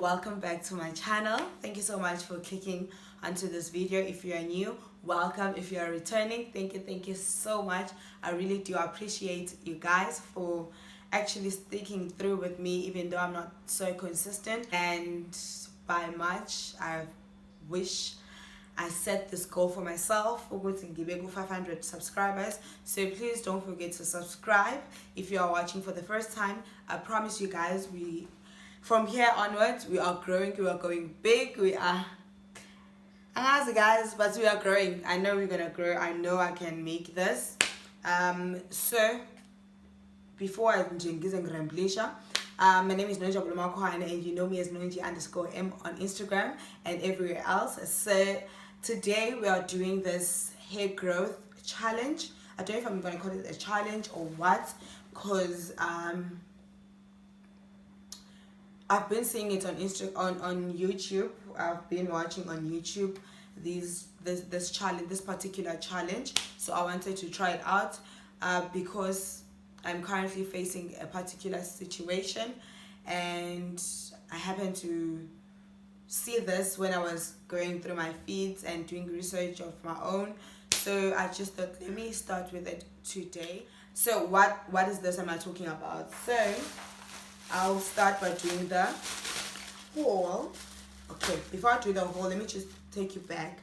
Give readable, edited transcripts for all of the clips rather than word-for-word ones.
welcome back to my channel. Thank you so much for clicking onto this video. If you are new, welcome. If you are returning, thank you so much. I really do appreciate you guys for actually sticking through with me, even though I'm not so consistent. And by March, I wish I set this goal for myself for 500 subscribers. So please don't forget to subscribe if you are watching for the first time. I promise you guys, from here onwards, we are growing, we are going big, we are, guys, but we are growing. I know we're gonna grow. I know I can make this. So before I my name is nonjabulomakhowane, and you know me as nonji_m on Instagram and everywhere else. So today we are doing this hair growth challenge. I don't know if I'm gonna call it a challenge or what, because I've been seeing it on on YouTube. I've been watching on YouTube this challenge, this particular challenge. So I wanted to try it out because I'm currently facing a particular situation, and I happened to see this when I was going through my feeds and doing research of my own. So I just thought, let me start with it today. So what is this am I talking about? So I'll start by doing the haul. Okay, before I do the haul, let me just take you back.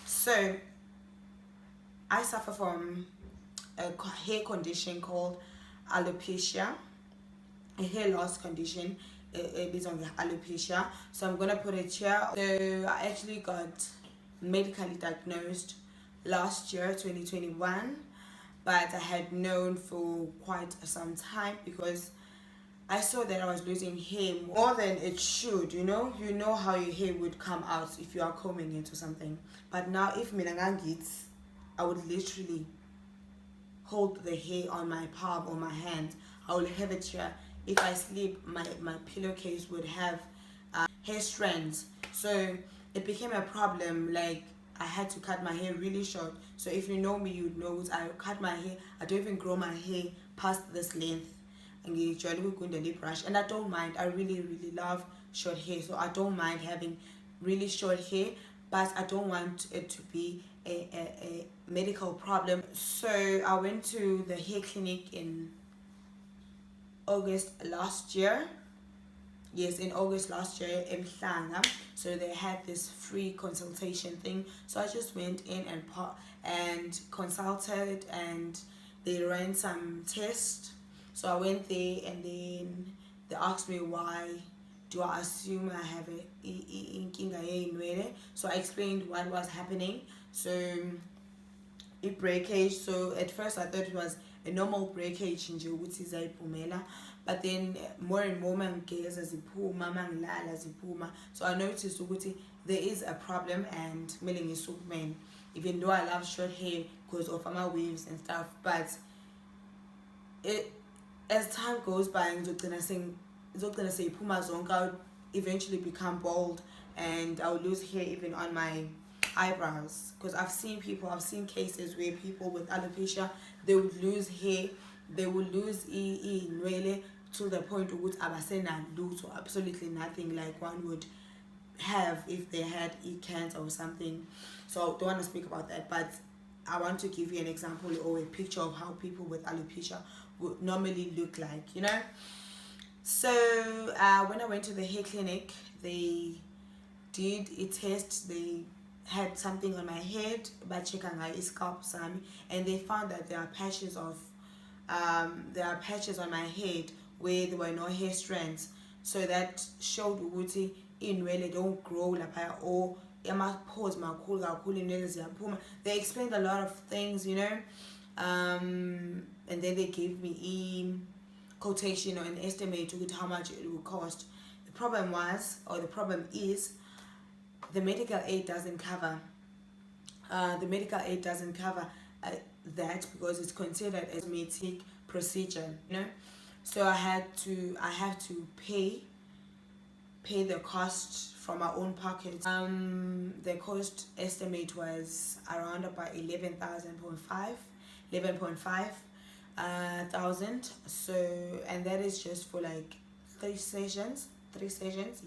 So I suffer from a hair condition called alopecia, a hair loss condition based on the alopecia. So I'm gonna put it here. So I actually got medically diagnosed last year, 2021, but I had known for quite some time because I saw that I was losing hair more than it should. You know how your hair would come out if you are combing it or something. But now if minangangits, I would literally hold the hair on my palm or my hand. I will have it here. If I sleep, my pillowcase would have hair strands. So it became a problem. Like, I had to cut my hair really short. So if you know me, you know I cut my hair. I don't even grow my hair past this length. And I don't mind. I really love short hair, so I don't mind having really short hair, but I don't want it to be a medical problem. So I went to the hair clinic in August last year. Yes, in August last year in Mhlanga. So they had this free consultation thing. So I just went in and consulted, and they ran some tests. So I went there, and then they asked me, why do I assume I have a so I explained what was happening. So a breakage. So at first I thought it was a normal breakage, but then more and more so I noticed there is a problem, and even though I love short hair because of my waves and stuff, but as time goes by, I'll eventually become bald, and I'll lose hair even on my eyebrows. Because I've seen cases where people with alopecia, they would lose hair, they would lose really to the point of which so absolutely nothing like one would have if they had cancer or something. So I don't want to speak about that, but I want to give you an example or a picture of how people with alopecia would normally look like, So when I went to the hair clinic, they did a test. They had something on my head, but scalp, and they found that there are patches on my head where there were no hair strands. So that showed Uguti in really don't grow like, or they explained a lot of things, and then they gave me a quotation or an estimate to how much it would cost. The problem is the medical aid doesn't cover that, because it's considered a cosmetic procedure, So I have to pay the cost from my own pocket. The cost estimate was around about 11.5 thousand. So, and that is just for like three sessions.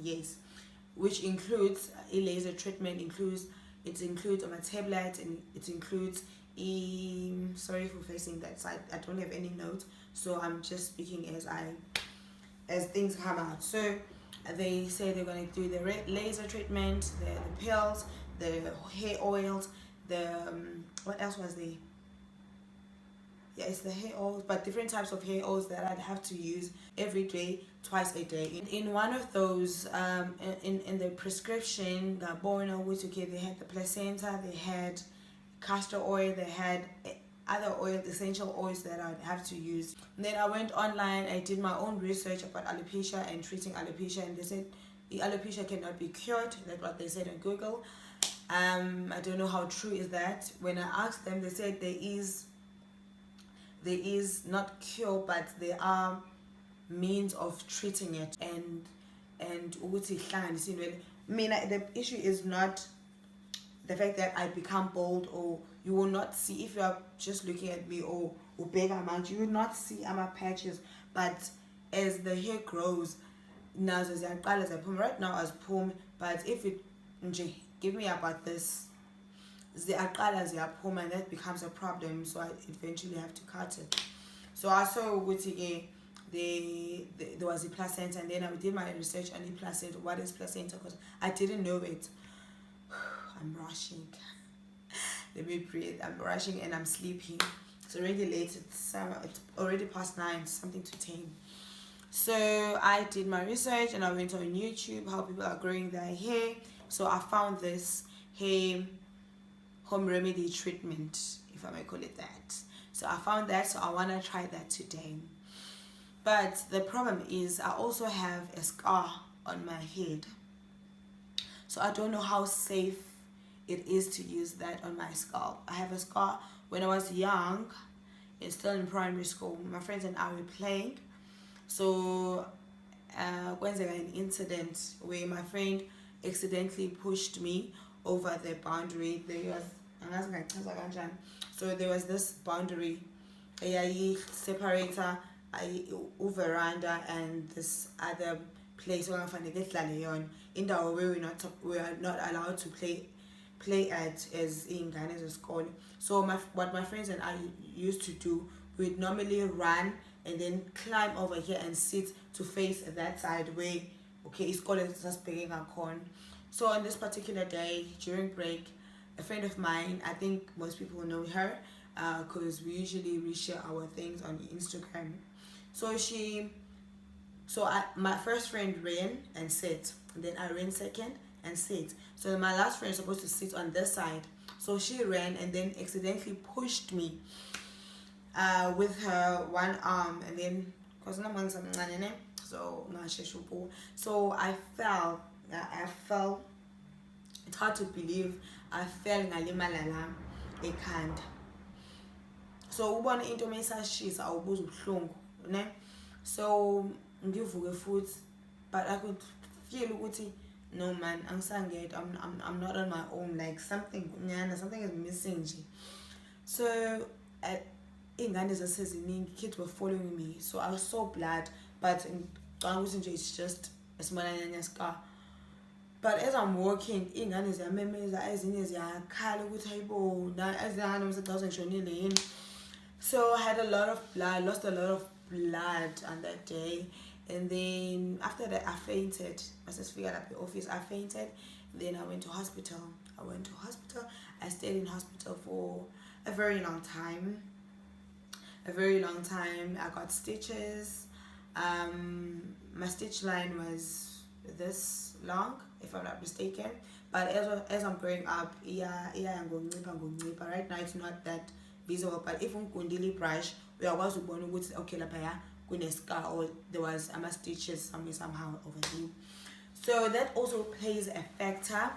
Yes. which includes a laser treatment, includes my tablet, and it includes sorry for facing that side. I don't have any notes, so I'm just speaking as things come out. So they say they're going to do the laser treatment, the pills, the hair oils, the what else was there? Yeah, it's the hair oils, but different types of hair oils that I'd have to use every day, twice a day. In one of those, in the prescription, the Borna, which okay, they had the placenta, they had castor oil, they had other oils, essential oils that I'd have to use. And then I went online, I did my own research about alopecia and treating alopecia, and they said the alopecia cannot be cured. That's what they said on Google. I don't know how true is that. When I asked them, they said there is not cure, but there are means of treating it. And the issue is not the fact that I become bald, or you will not see, if you are just looking at me or big amount, you will not see my patches. But as the hair grows, now right now as poem, but if it give me about this, and that becomes a problem, so I eventually have to cut it. So I saw there was a placenta, and then I did my research on the placenta. What is placenta? Because I didn't know it. I'm rushing. Let me breathe. I'm rushing and I'm sleepy. It's already late. It's already past 9, something to 10. So I did my research and I went on YouTube how people are growing their hair. So I found this hair home remedy treatment, if I may call it that. So I found that, so I want to try that today. But the problem is I also have a scar on my head. So I don't know how safe it is to use that on my scalp. I have a scar. When I was young, it's still in primary school, my friends and I were playing. So when there was an incident where my friend accidentally pushed me over the boundary. So there was this boundary, a separator, a veranda, and this other place where we are not allowed to play at as in Ghana is called. So what my friends and I used to do, we'd normally run and then climb over here and sit to face that side where it's called just picking a corn. So on this particular day during break, a friend of mine, I think most people know her because we usually reshare our things on Instagram. So my first friend ran and sat, and then I ran second and sat. So my last friend is supposed to sit on this side. So she ran and then accidentally pushed me with her one arm, and then so I fell. It's hard to believe. I fell ngalimalala ekhanda. So ubona into mesashisa awubuza ubuhlungu, ne? So ngivuke futhi, but I could feel ukuthi no man, I'm not on my own, like something is missing. So kids were following me, so I was so glad, but it's just a small scar. But as I'm walking, so I had a lot of blood, lost a lot of blood on that day. And then after that I fainted. I just figured at the office, I fainted. Then I went to hospital. I stayed in hospital for a very long time. I got stitches. My stitch line was this long, if I'm not mistaken. But as I'm growing up, right now it's not that visible. But if I'm brush, we are going to okay, scar, or there was stitches somehow over there. So that also plays a factor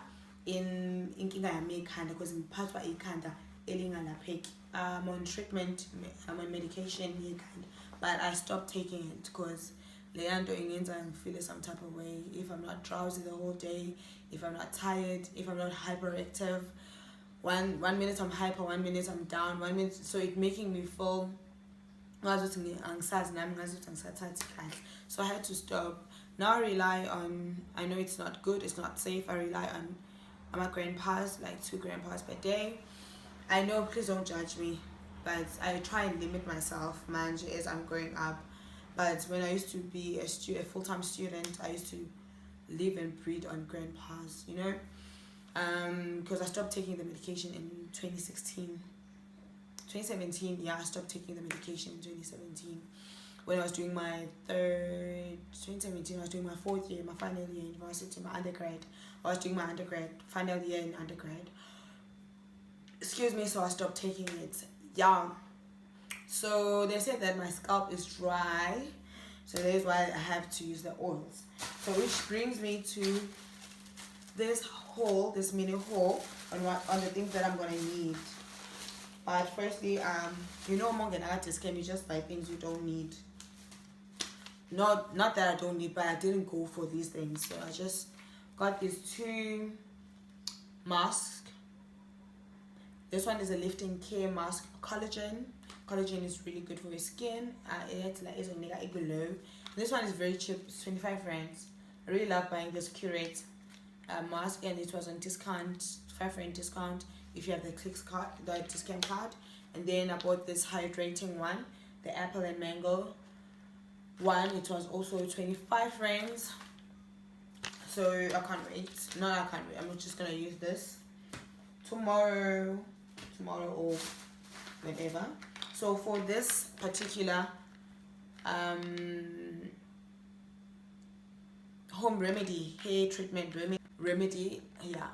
in because in part of I'm on treatment, I'm on medication, but I stopped taking it because I feel some type of way. If I'm not drowsy the whole day, if I'm not tired, if I'm not hyperactive, one minute I'm hyper, 1 minute I'm down, 1 minute, so it's making me feel so I had to stop. Now I rely on, I know it's not good, it's not safe, I rely on my grandpas, like 2 grandpas per day. I know, please don't judge me, but I try and limit myself, man, as I'm growing up. But when I used to be a full-time student, I used to live and breathe on grandpas, you know, because I stopped taking the medication in 2017. Yeah, I stopped taking the medication in 2017 when I was doing my 2017 I was doing my 4th year, my final year in university, my undergrad. I was doing my undergrad, final year in undergrad. Excuse me, so I stopped taking it. Yeah. So they said that my scalp is dry, so that is why I have to use the oils. So which brings me to this mini haul on the things that I'm gonna need. But firstly, you know, among an artist can you just buy things you don't need. Not that I don't need, but I didn't go for these things, so I just got these 2 masks. This one is a lifting care mask, collagen. Collagen is really good for your skin. It's like a glow. This one is very cheap, it's 25 rands. I really love buying this Curate mask, and it was on discount, 5 rand discount if you have the Clicks card, the discount card. And then I bought this hydrating one, the apple and mango one. It was also 25 rands. So I can't wait. No, I can't wait. I'm just gonna use this tomorrow or whenever. So for this particular home remedy, hair treatment remedy, yeah.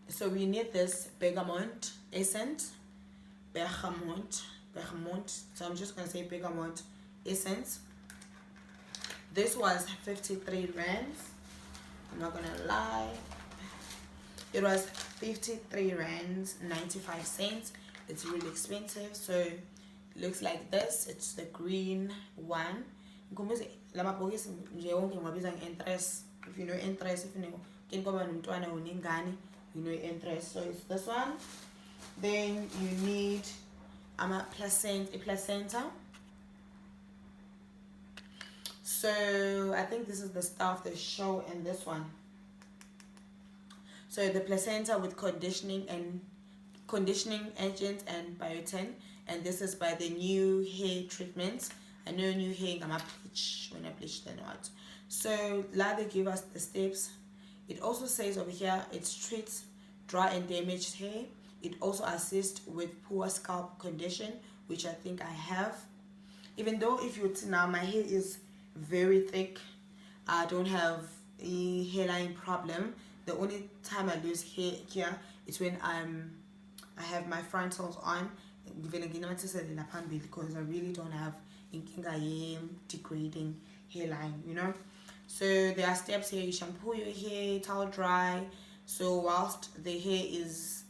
So we need this bergamot essence, bergamot. So I'm just gonna say bergamot essence. This was 53 rands. I'm not gonna lie. It was 53 rands 95 cents. It's really expensive. So it looks like this. It's the green one. If you know interest, if you know interest. So it's this one. Then you need a placenta. So I think this is the stuff they show in this one. So the placenta with conditioning agent and biotin, and this is by the New Hair Treatments. I know New Hair, I'm a bleach when I bleach the not. So now they give us the steps. It also says over here it treats dry and damaged hair. It also assists with poor scalp condition, which I think I have. Even though if you see now my hair is very thick, I don't have a hairline problem. The only time I lose hair here is when I have my frontals on, because I really don't have degrading hairline, you know. So there are steps here. You shampoo your hair, towel dry. So whilst the hair is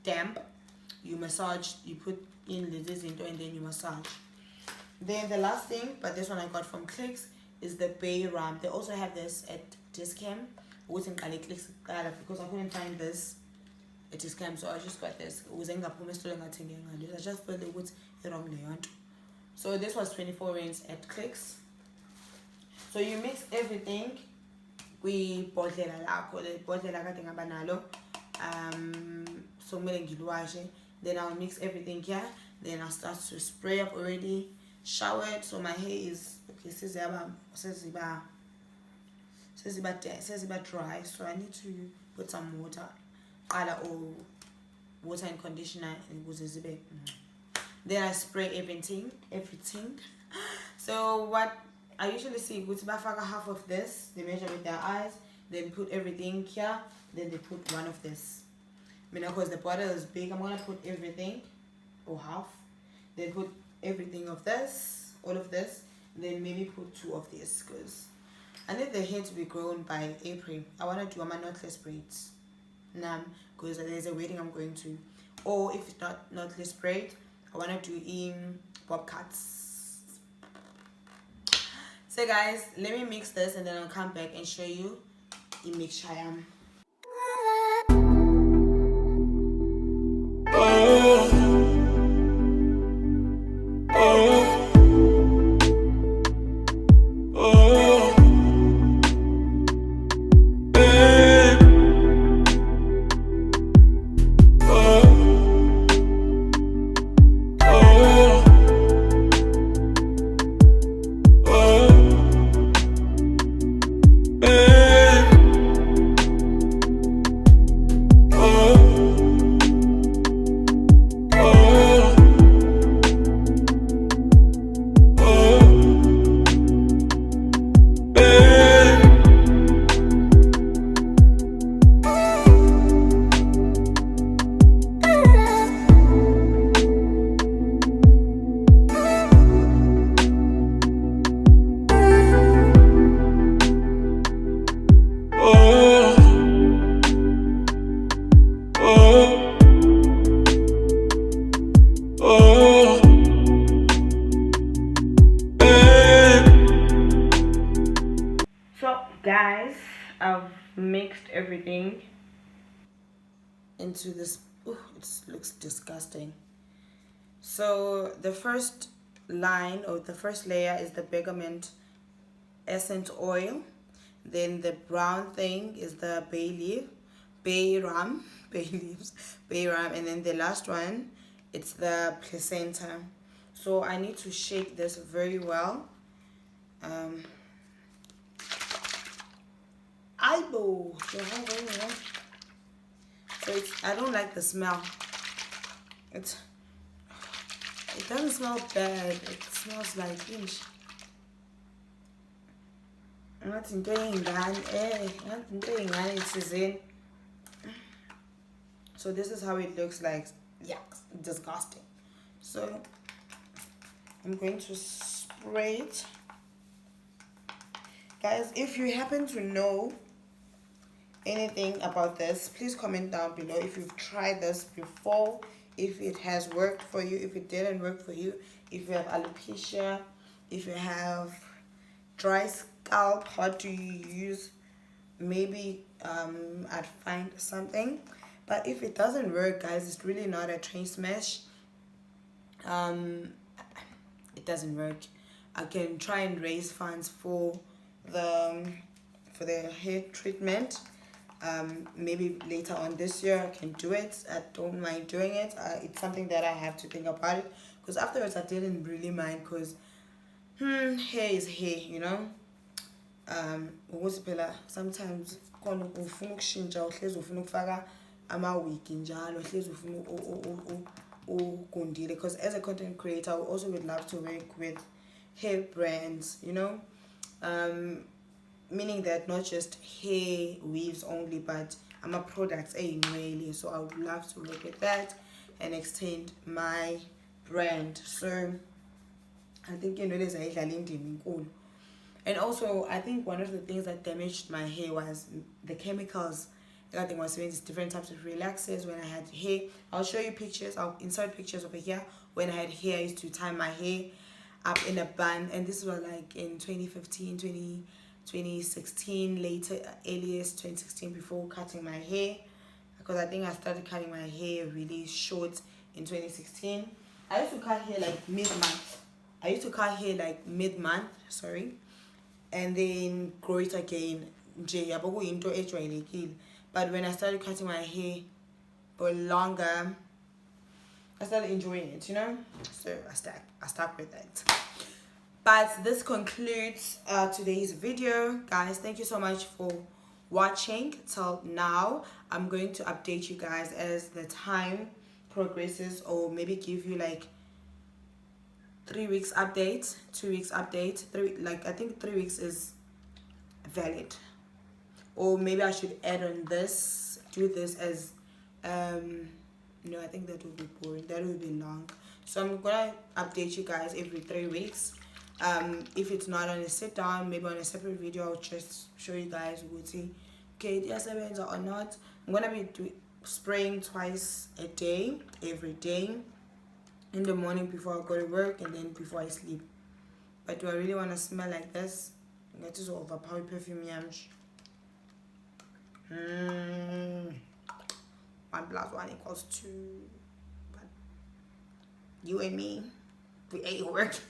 damp, you massage, you put in this into and then you massage. Then the last thing, but this one I got from Clicks, is the Bay Ram. They also have this at Discam. Because I couldn't find this at Discam, so I just got this. I just felt it was wrong. So this was 24 rands at Clicks. So you mix everything. We then I'll mix everything here. Then I'll start to spray up already. Showered, so my hair is okay. Says about dry, so I need to put some water, or water and conditioner, and then I spray everything. So what I usually see, half of this, they measure with their eyes, then put everything here, then they put one of this. Because the bottle is big, I'm gonna put everything, or half, then put everything of this, all of this, then maybe put 2 of this, because I need the hair to be grown by April. I want to do my knotless braids now, because there's a wedding I'm going to. Or if it's not knotless braid, I want to do in bob cuts. So guys, let me mix this and then I'll come back and show you in mix shayam. guys, I've mixed everything into this. Ooh, it looks disgusting. So the first line or the first layer is the bergamot essence oil. Then the brown thing is the bay rum, bay leaves, bay rum, and then the last one, it's the placenta. So I need to shake this very well. Aibo, so I don't like the smell. It doesn't smell bad. It smells like inch. So this is how it looks like. Yeah, disgusting. So I'm going to spray it. Guys, if you happen to know anything about this, please comment down below if you've tried this before, if it has worked for you, if it didn't work for you, if you have alopecia, if you have dry scalp, what do you use? Maybe I'd find something. But if it doesn't work, guys, it's really not a train smash. It doesn't work. I can try and raise funds for the hair treatment. Maybe later on this year I can do it. I don't mind doing it. It's something that I have to think about it, because afterwards I didn't really mind, because hair is hair, you know. Sometimes ufuna ukushintsha, uhlezi ufuna ukufaka ama-wig njalo, uhlezi ufuna ugundile, because as a content creator I also would love to work with hair brands, you know. Meaning that not just hair weaves only, but I'm a products anyway, so I would love to work with that and extend my brand. So I think, you know, there's a cool. And also I think one of the things that damaged my hair was the chemicals. I think was different types of relaxers when I had hair. I'll show you pictures. I'll insert pictures over here. When I had hair, I used to tie my hair up in a bun, and this was like in 2015, 2016, later, earliest 2016, before cutting my hair, because I think I started cutting my hair really short in 2016. I used to cut hair like mid-month. Sorry, and then grow it again. But when I started cutting my hair for longer, I started enjoying it, you know. So I stuck with it. But this concludes today's video, guys. Thank you so much for watching till now. I'm going to update you guys as the time progresses, or maybe give you like 3 weeks update, 2 weeks update, I think 3 weeks is valid. Or maybe I should add on this, do this as no, I think that would be boring, that would be long. So I'm gonna update you guys every 3 weeks. If it's not on a sit down, maybe on a separate video, I'll just show you guys okay, or not. I'm gonna be spraying twice a day, every day, in the morning before I go to work and then before I sleep. But do I really want to smell like this? That is overpower perfume. 1 + 1 = 2. But you and me, we ain't working.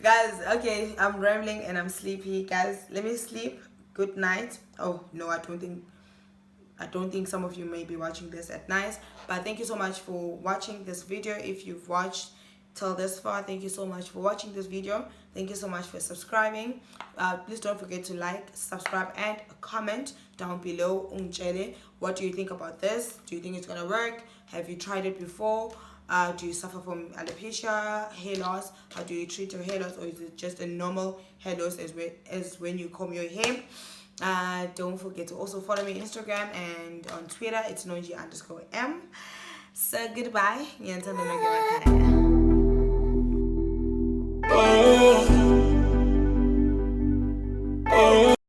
Guys, okay, I'm rambling and I'm sleepy. Guys, let me sleep. Good night. Oh no, I don't think some of you may be watching this at night. But thank you so much for watching this video. If you've watched till this far, thank you so much for watching this video. Thank you so much for subscribing. Please don't forget to like, subscribe, and comment down below. What do you think about this? Do you think it's gonna work? Have you tried it before? Do you suffer from alopecia, hair loss? How do you treat your hair loss, or is it just a normal hair loss as when you comb your hair? Don't forget to also follow me on Instagram and on Twitter. It's nonji_m. So goodbye.